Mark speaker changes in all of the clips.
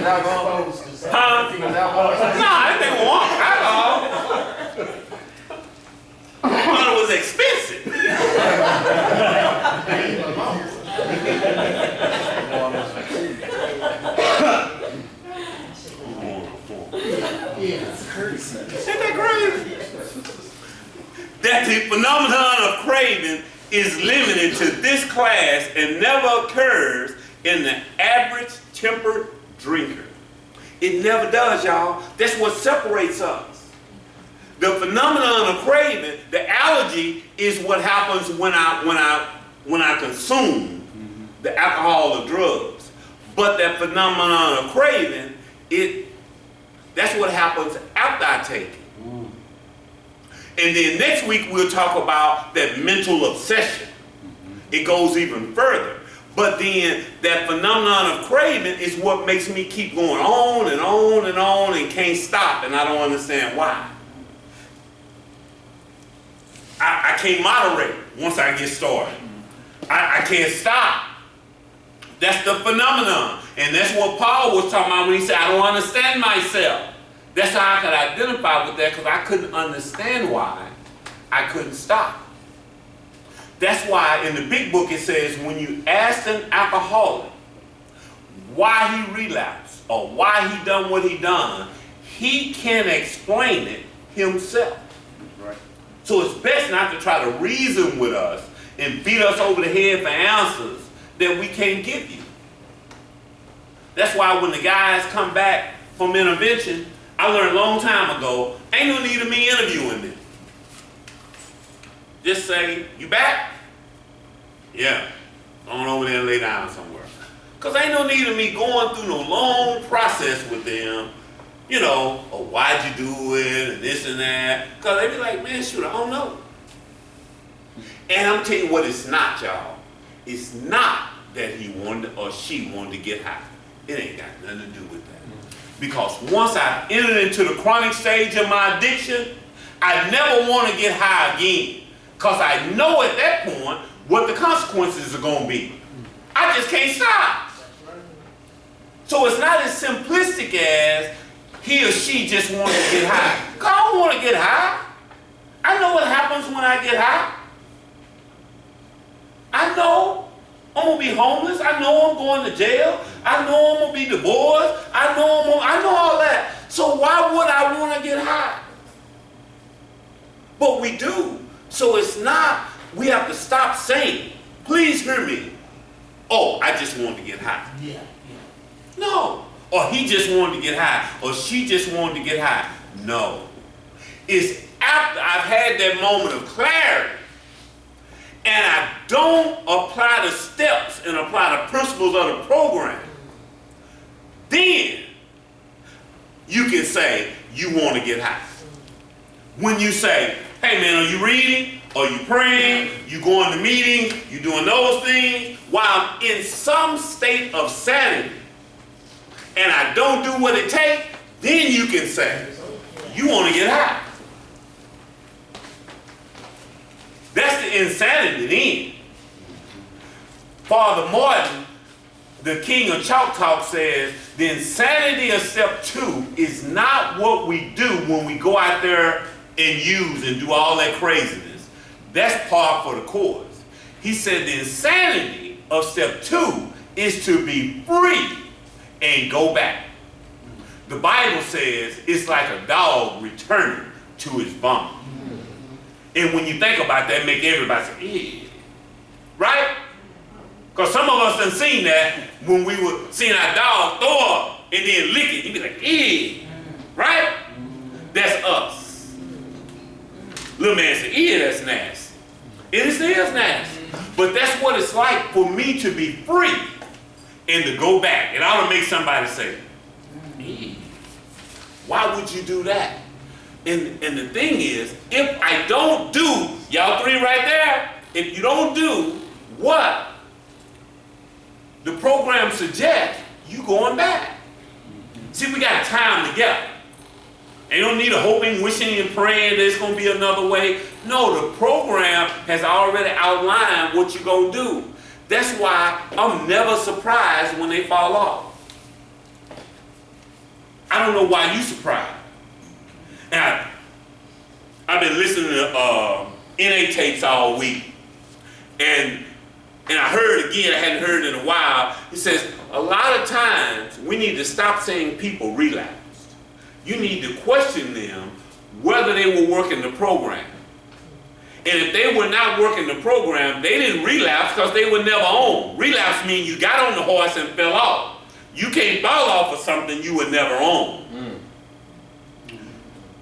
Speaker 1: was alcohol.
Speaker 2: Huh?
Speaker 1: He was alcohol.
Speaker 2: Nah, that thing won't alcohol. I thought it was expensive. Ain't that crazy? That the phenomenon of craving is limited to this class and never occurs in the average tempered drinker. It never does, y'all. That's what separates us. The phenomenon of craving, the allergy, is what happens when I consume the alcohol or drugs. But that phenomenon of craving, that's what happens after I take it. And then next week we'll talk about that mental obsession. It goes even further. But then that phenomenon of craving is what makes me keep going on and on and on and can't stop, and I don't understand why. I can't moderate once I get started. I can't stop. That's the phenomenon. And that's what Paul was talking about when he said, I don't understand myself. That's how I could identify with that, because I couldn't understand why I couldn't stop. That's why in the big book it says when you ask an alcoholic why he relapsed or why he done what he done, he can't explain it himself.
Speaker 3: Right.
Speaker 2: So it's best not to try to reason with us and beat us over the head for answers that we can't give you. That's why when the guys come back from intervention, I learned a long time ago, ain't no need of me interviewing them. Just say, you back? Yeah. Go on over there and lay down somewhere. Because ain't no need of me going through no long process with them, you know, or why'd you do it, and this and that. Because they be like, man, shoot, I don't know. And I'm telling you what it's not, y'all. It's not that he wanted or she wanted to get high. It ain't got nothing to do with that. Because once I've entered into the chronic stage of my addiction, I never want to get high again. Because I know at that point what the consequences are going to be. I just can't stop. So it's not as simplistic as he or she just wanted to get high. Because I don't want to get high. I know what happens when I get high. I know I'm going to be homeless. I know I'm going to jail. I know I'm going to be divorced. I know all that. So why would I want to get high? But we do. So it's not, we have to stop saying, please hear me. Oh, I just wanted to get high.
Speaker 1: Yeah.
Speaker 2: No. Or he just wanted to get high. Or she just wanted to get high. No. It's after I've had that moment of clarity and I don't apply the steps and apply the principles of the program, then you can say you want to get high. When you say, hey man, are you reading? Are you praying? You going to meetings? You doing those things? While I'm in some state of sanity and I don't do what it takes, then you can say, you want to get high. That's the insanity then. Father Martin, the king of Chalk Talk, says, the insanity of step 2 is not what we do when we go out there and use and do all that craziness. That's par for the course. He said the insanity of step 2 is to be free and go back. The Bible says it's like a dog returning to his vomit. And when you think about that, make everybody say, ew. Right? Because some of us done seen that when we were seeing our dog throw up and then lick it. You'd be like, ew. Right? That's us. Little man said, ew, that's nasty. It is nasty. But that's what it's like for me to be free and to go back. It ought to make somebody say, ew. Why would you do that? And the thing is, if I don't do, y'all three right there, if you don't do what the program suggests, you going back. See, we got time together. And you don't need a hoping, wishing, and praying there's going to be another way. No, the program has already outlined what you're going to do. That's why I'm never surprised when they fall off. I don't know why you surprised. Now, I've been listening to NA tapes all week, and I heard it again, I hadn't heard it in a while. It says, a lot of times we need to stop saying people relapsed. You need to question them whether they were working the program. And if they were not working the program, they didn't relapse because they were never on. Relapse means you got on the horse and fell off. You can't fall off of something you were never on.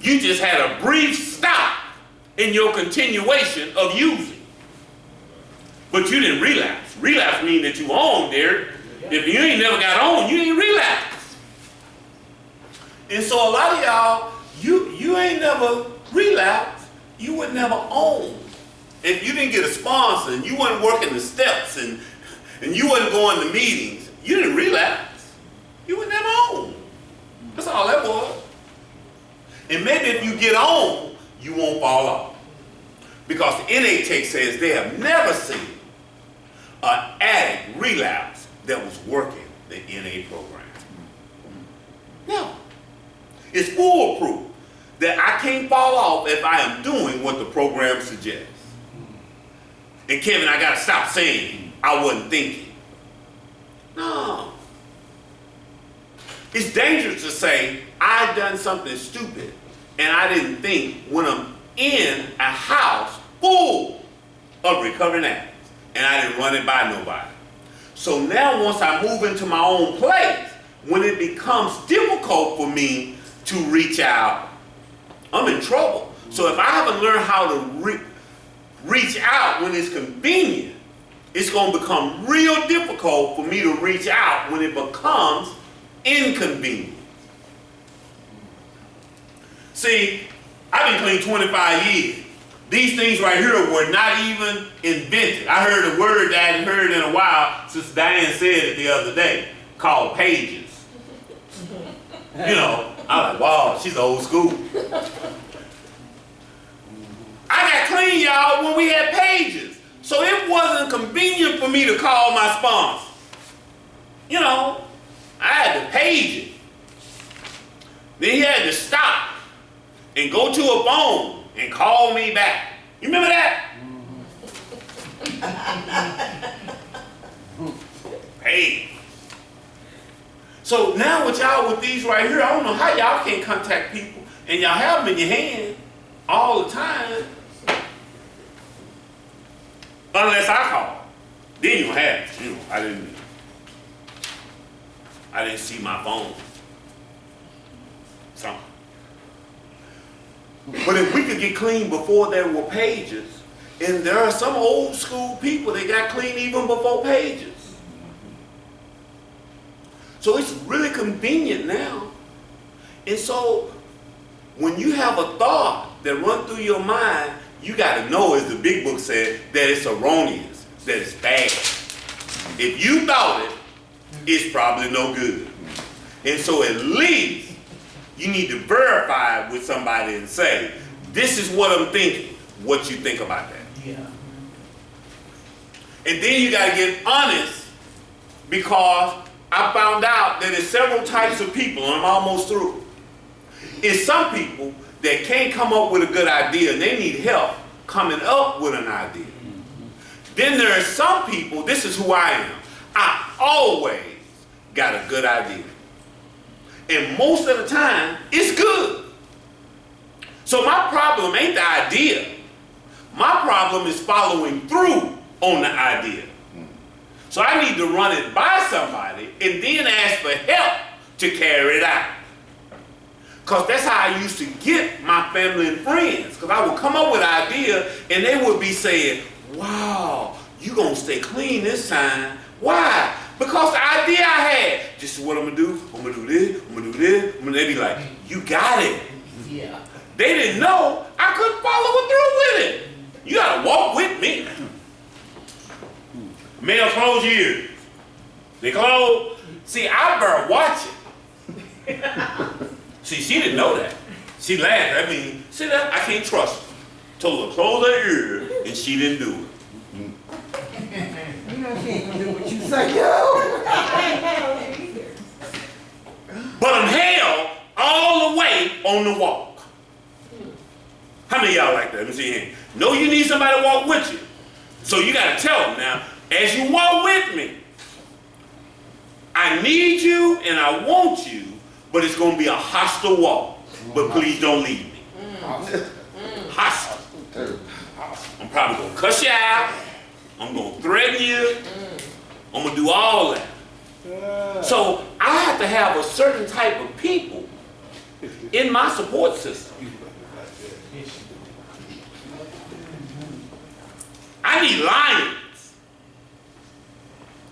Speaker 2: You just had a brief stop in your continuation of using. But you didn't relapse. Relapse means that you on there. If you ain't never got on, you ain't relapse. And so a lot of y'all, you ain't never relapsed. You would never own. If you didn't get a sponsor and you wasn't working the steps and you wasn't going to meetings, you didn't relapse. You would never own. That's all that was. And maybe if you get on, you won't fall off. Because the NA text says they have never seen an addict relapse that was working the NA program. No. It's foolproof that I can't fall off if I am doing what the program suggests. And Kevin, I gotta stop saying I wasn't thinking. No. It's dangerous to say I done something stupid and I didn't think when I'm in a house full of recovering addicts and I didn't run it by nobody. So now once I move into my own place, when it becomes difficult for me to reach out, I'm in trouble. So if I haven't learned how to reach out when it's convenient, it's going to become real difficult for me to reach out when it becomes inconvenient. See, I've been clean 25 years. These things right here were not even invented. I heard a word that I hadn't heard in a while since Diane said it the other day, called pages. You know, I'm like, wow, she's old school. I got clean, y'all, when we had pages. So it wasn't convenient for me to call my sponsor. You know, I had to page it. Then he had to stop and go to a phone and call me back. You remember that? Page. So now with y'all with these right here, I don't know how y'all can't contact people and y'all have them in your hand all the time. Unless I call. Then you don't have it. You know, I didn't see my phone. Something. But if we could get clean before there were pages, and there are some old school people that got clean even before pages. So it's really convenient now. And so when you have a thought that runs through your mind, you got to know, as the big book said, that it's erroneous, that it's bad. If you thought it, it's probably no good. And so at least you need to verify it with somebody and say, this is what I'm thinking. What you think about that? Yeah. And then you got to get honest, because I found out that there's several types of people, and I'm almost through. It's some people that can't come up with a good idea and they need help coming up with an idea. Then there are some people, this is who I am. I always got a good idea. And most of the time, it's good. So my problem ain't the idea. My problem is following through on the idea. So I need to run it by somebody and then ask for help to carry it out. Because that's how I used to get my family and friends. Because I would come up with an idea and they would be saying, wow, you going to stay clean this time. Why? Because the idea I had, this is what I'm going to do. I'm going to do this. I'm going to do this. They'd be like, you got it. Yeah. They didn't know I couldn't follow through with it. You got to walk with me. Male close your ears. They close. See, I better watch it. See, she didn't know that. She laughed. I mean, see that? I can't trust her. Told her to close her ear, and she didn't do it.
Speaker 1: You know she ain't gonna do what you say, yo.
Speaker 2: But in hell, on the walk. How many of y'all like that? Let me see your hand. Know you need somebody to walk with you. So you got to tell them now, as you walk with me, I need you and I want you, but it's going to be a hostile walk. But please don't leave me. Hostile. I'm probably going to cuss you out. I'm going to threaten you. I'm going to do all that. So I have to have a certain type of people in my support system. I need lions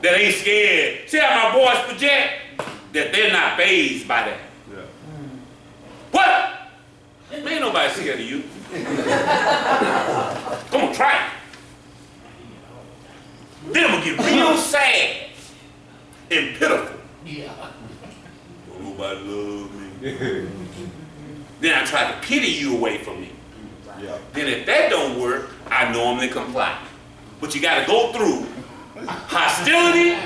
Speaker 2: that ain't scared. See how my boys project? That they're not fazed by that. Yeah. What? Man, ain't nobody scared of you. Come on, try it. Then I'm going to get real sad and pitiful. Don't nobody love me. Then I try to pity you away from me. Yeah. Then if that don't work, I normally comply. But you got to go through hostility,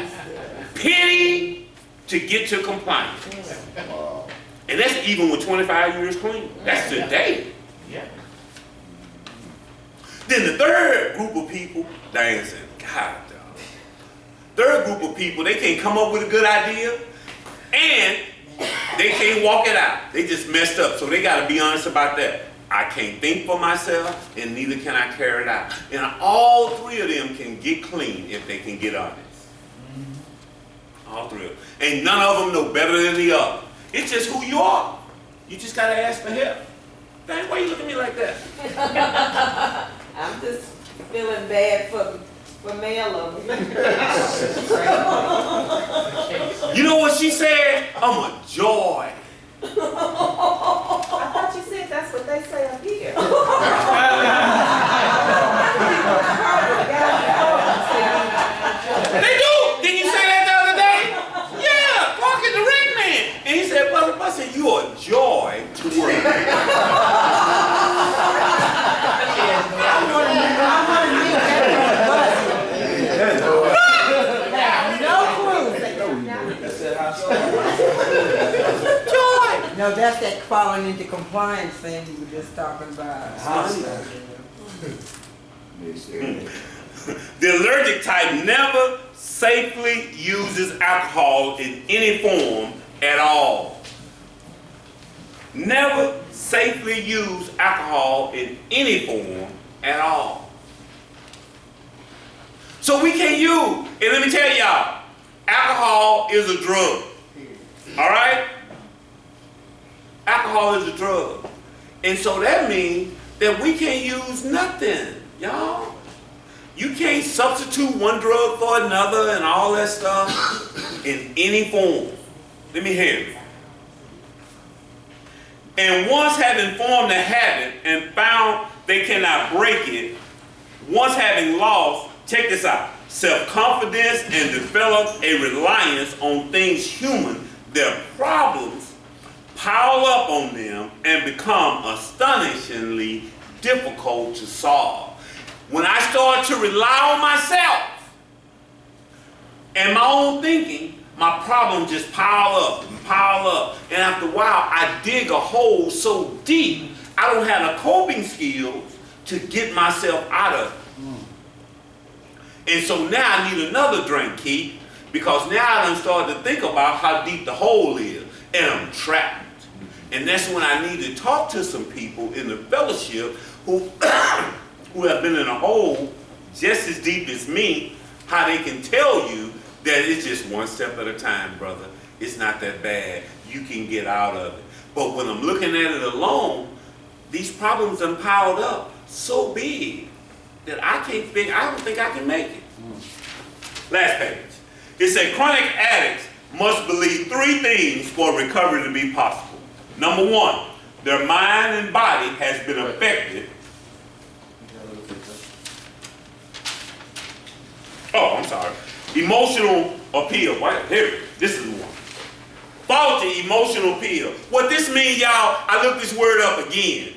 Speaker 2: pity, to get to compliance. Wow. And that's even with 25 years clean. That's today. Yeah. Then the third group of people, Diane said, God, third group of people, they can't come up with a good idea and they can't walk it out. They just messed up. So they got to be honest about that. I can't think for myself and neither can I carry it out. And all three of them can get clean if they can get honest. All three of them. And none of them know better than the other. It's just who you are. You just got to ask for help. Dang, why you look at me like that?
Speaker 3: I'm just feeling bad for male of me.
Speaker 2: You know what she said? I'm a joy.
Speaker 3: I thought you said that's what they say up here.
Speaker 2: They do. Didn't you say that the other day? Yeah, Clark is the ring man. And he said, Brother Buster, you are a joy to work.
Speaker 1: No, that's that falling into compliance thing we were just talking about.
Speaker 2: The allergic type never safely uses alcohol in any form at all. Never safely use alcohol in any form at all. So we can't use, and let me tell y'all, alcohol is a drug. All right? Alcohol is a drug. And so that means that we can't use nothing, y'all. You can't substitute one drug for another and all that stuff in any form. Let me hear you. And once having formed a habit and found they cannot break it, once having lost, check this out, self-confidence and develop a reliance on things human, their problems pile up on them and become astonishingly difficult to solve. When I start to rely on myself and my own thinking, my problems just pile up and pile up. And after a while, I dig a hole so deep, I don't have the coping skills to get myself out of it. And so now I need another drink, Keith, because now I done started to think about how deep the hole is, and I'm trapped. And that's when I need to talk to some people in the fellowship who have been in a hole just as deep as me, how they can tell you that it's just one step at a time, brother. It's not that bad. You can get out of it. But when I'm looking at it alone, these problems are piled up so big that I don't think I can make it. Last page. It said chronic addicts must believe three things for recovery to be possible. Number one, their mind and body has been affected. Oh, I'm sorry. Emotional appeal. Right here, this is the one. Faulty emotional appeal. What this means, y'all, I looked this word up again.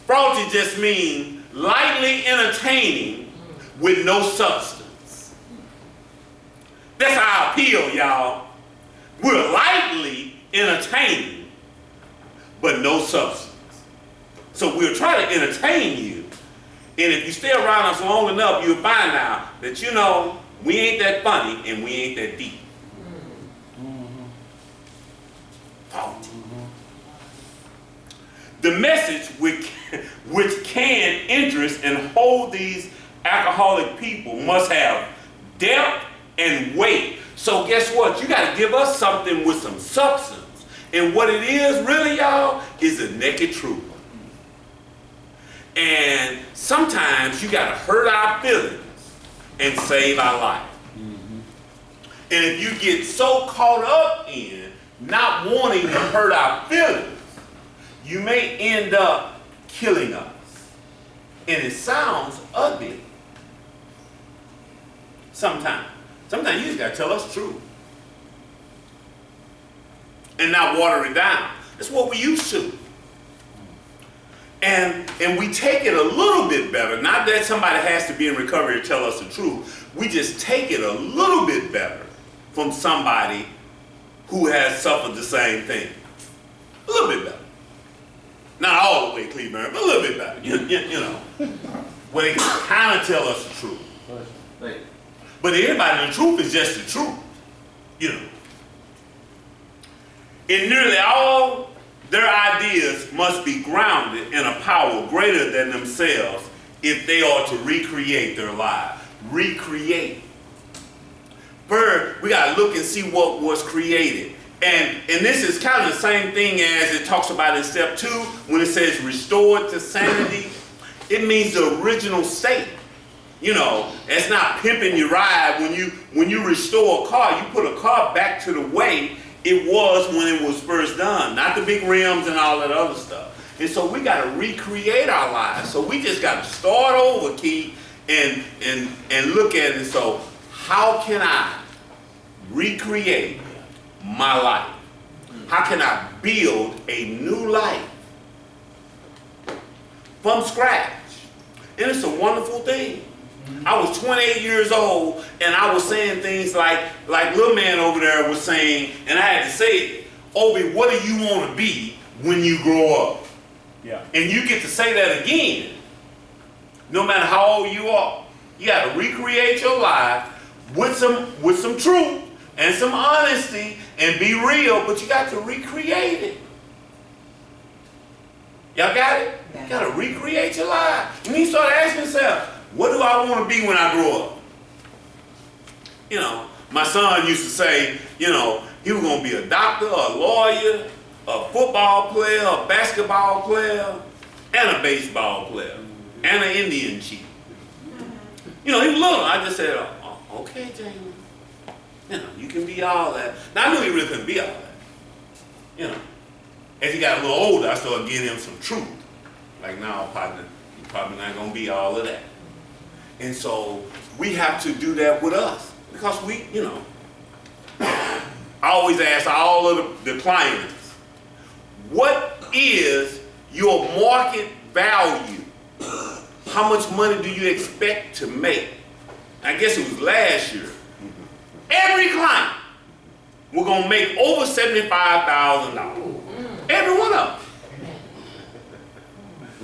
Speaker 2: Faulty just means lightly entertaining with no substance. That's our appeal, y'all. We're lightly entertaining but no substance. So we'll try to entertain you. And if you stay around us long enough, you'll find out that, you know, we ain't that funny and we ain't that deep. Faulty. The message which can interest and hold these alcoholic people must have depth and weight. So guess what? You got to give us something with some substance. And what it is really, y'all, is the naked truth. And sometimes you got to hurt our feelings and save our life. And if you get so caught up in not wanting to hurt our feelings, you may end up killing us. And it sounds ugly. Sometimes you just got to tell us the truth. And not water it down. That's what we used to. And we take it a little bit better. Not that somebody has to be in recovery to tell us the truth. We just take it a little bit better from somebody who has suffered the same thing. A little bit better. Not all the way, Cleveland, but a little bit better. You know. Where they can kind of tell us the truth. But everybody, the truth is just the truth. You know. In nearly all their ideas must be grounded in a power greater than themselves if they are to recreate their lives. Recreate. First, we got to look and see what was created. And this is kind of the same thing as it talks about in step 2 when it says restored to sanity. It means the original state. You know, it's not pimping your ride. When you restore a car, you put a car back to the way it was when it was first done, not the big rims and all that other stuff. And so we got to recreate our lives. So we just got to start over, Keith, and look at it. So how can I recreate my life? How can I build a new life from scratch? And it's a wonderful thing. I was 28 years old and I was saying things like little man over there was saying, and I had to say it, Obi, what do you want to be when you grow up? Yeah. And you get to say that again, no matter how old you are. You got to recreate your life with some truth and some honesty and be real, but you got to recreate it. Y'all got it? Yeah. You got to recreate your life. And you start asking yourself, what do I want to be when I grow up? You know, my son used to say, you know, he was going to be a doctor, a lawyer, a football player, a basketball player, and a baseball player, and an Indian chief. You know, he was little. I just said, oh, okay, Jamie. You know, you can be all that. Now, I knew he really couldn't be all that. You know, as he got a little older, I started giving him some truth. Like, no, partner, you're probably not going to be all of that. And so we have to do that with us because we, you know, I always ask all of the clients, what is your market value? How much money do you expect to make? I guess it was last year. Every client, we're going to make over $75,000. Every one of them.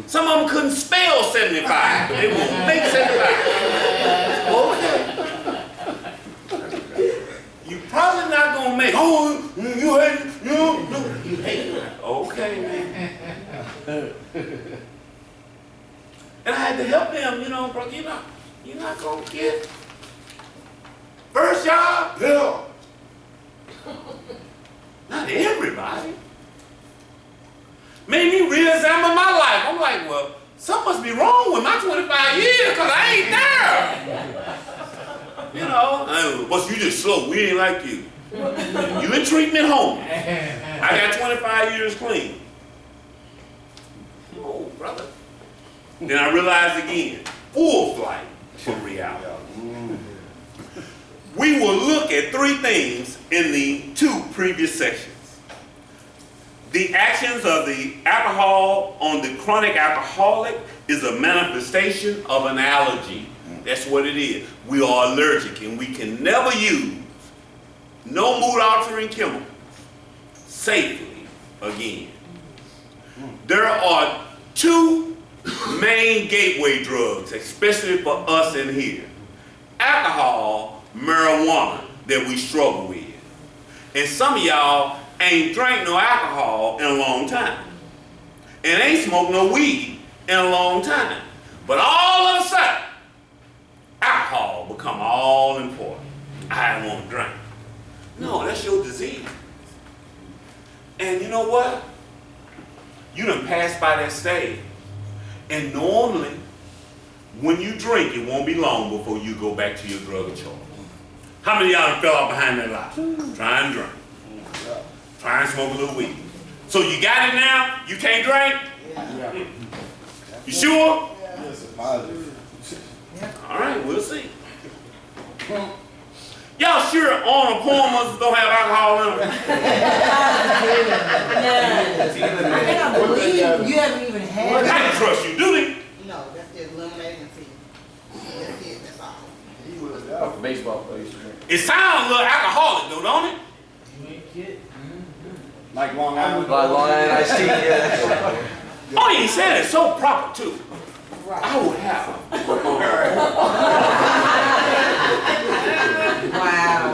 Speaker 2: Some of them couldn't spell 75, but they won't make 75. Okay. You probably not gonna make. Oh, you hate it. Okay, man. And I had to help them, you know, bro. You're not gonna get first job. Yeah. Not everybody. Made me re-examine my life. I'm like, well, something must be wrong with my 25 years because I ain't there. You know, but you just slow. We ain't like you. You in treatment home. I got 25 years clean. Oh, brother. Then I realized again, full flight to reality. We will look at 3 things in the 2 previous sections. The actions of the alcohol on the chronic alcoholic is a manifestation of an allergy. That's what it is. We are allergic and we can never use no mood-altering chemicals safely again. There are two main gateway drugs, especially for us in here. Alcohol, marijuana that we struggle with. And some of y'all ain't drank no alcohol in a long time. And ain't smoked no weed in a long time. But all of a sudden, alcohol become all important. I don't want to drink. No, that's your disease. And you know what? You done passed by that stage. And normally, when you drink, it won't be long before you go back to your drug of choice. How many of y'all done fell out behind that lie? Try and drink. Try and smoke a little weed. So you got it now? You can't drink?
Speaker 4: Yeah.
Speaker 2: You sure?
Speaker 4: Yes, positive.
Speaker 2: All right, we'll see. Y'all sure Arnold Palmer's don't have alcohol in them?
Speaker 1: I cannot believe you haven't even
Speaker 2: I
Speaker 1: had it.
Speaker 2: can trust you, do they?
Speaker 5: No, that's just lemonade and tea. That's it, that's all.
Speaker 4: He was out for baseball players.
Speaker 2: It sounds a little alcoholic though, don't it?
Speaker 4: Like Long Island.
Speaker 6: Like Long Island iced tea, yeah.
Speaker 2: Oh, you said it so proper too. I would have.
Speaker 1: Wow.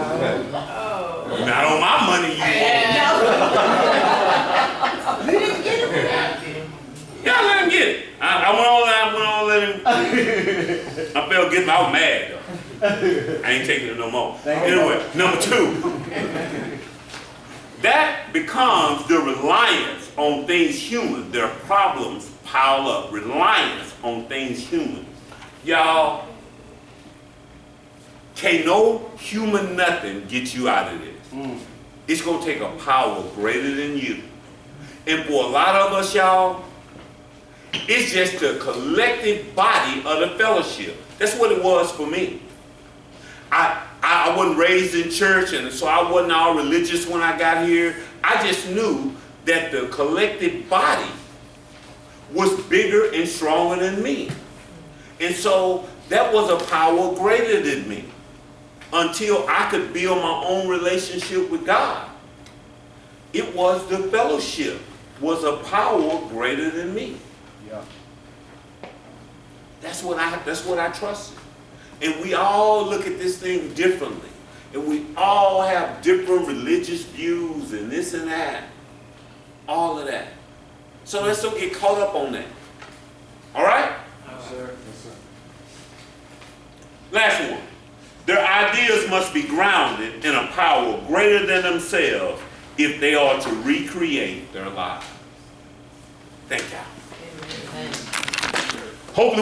Speaker 2: Not on my money, you won't.
Speaker 1: You didn't get it?
Speaker 2: Y'all let him get it. I went on, let him. I felt good, I was mad though. I ain't taking it no more. Anyway, number two. That becomes the reliance on things human. Their problems pile up. Reliance on things human. Y'all, can't no human nothing get you out of this. It's going to take a power greater than you. And for a lot of us, y'all, it's just the collective body of the fellowship. That's what it was for me. I wasn't raised in church, and so I wasn't all religious when I got here. I just knew that the collective body was bigger and stronger than me. And so that was a power greater than me until I could build my own relationship with God. It was the fellowship was a power greater than me.
Speaker 4: Yeah.
Speaker 2: That's what I trusted. And we all look at this thing differently. And we all have different religious views and this and that. All of that. So let's don't get caught up on that. All right?
Speaker 4: Yes, sir. Yes, sir.
Speaker 2: Last one. Their ideas must be grounded in a power greater than themselves if they are to recreate their lives. Thank y'all. Hopefully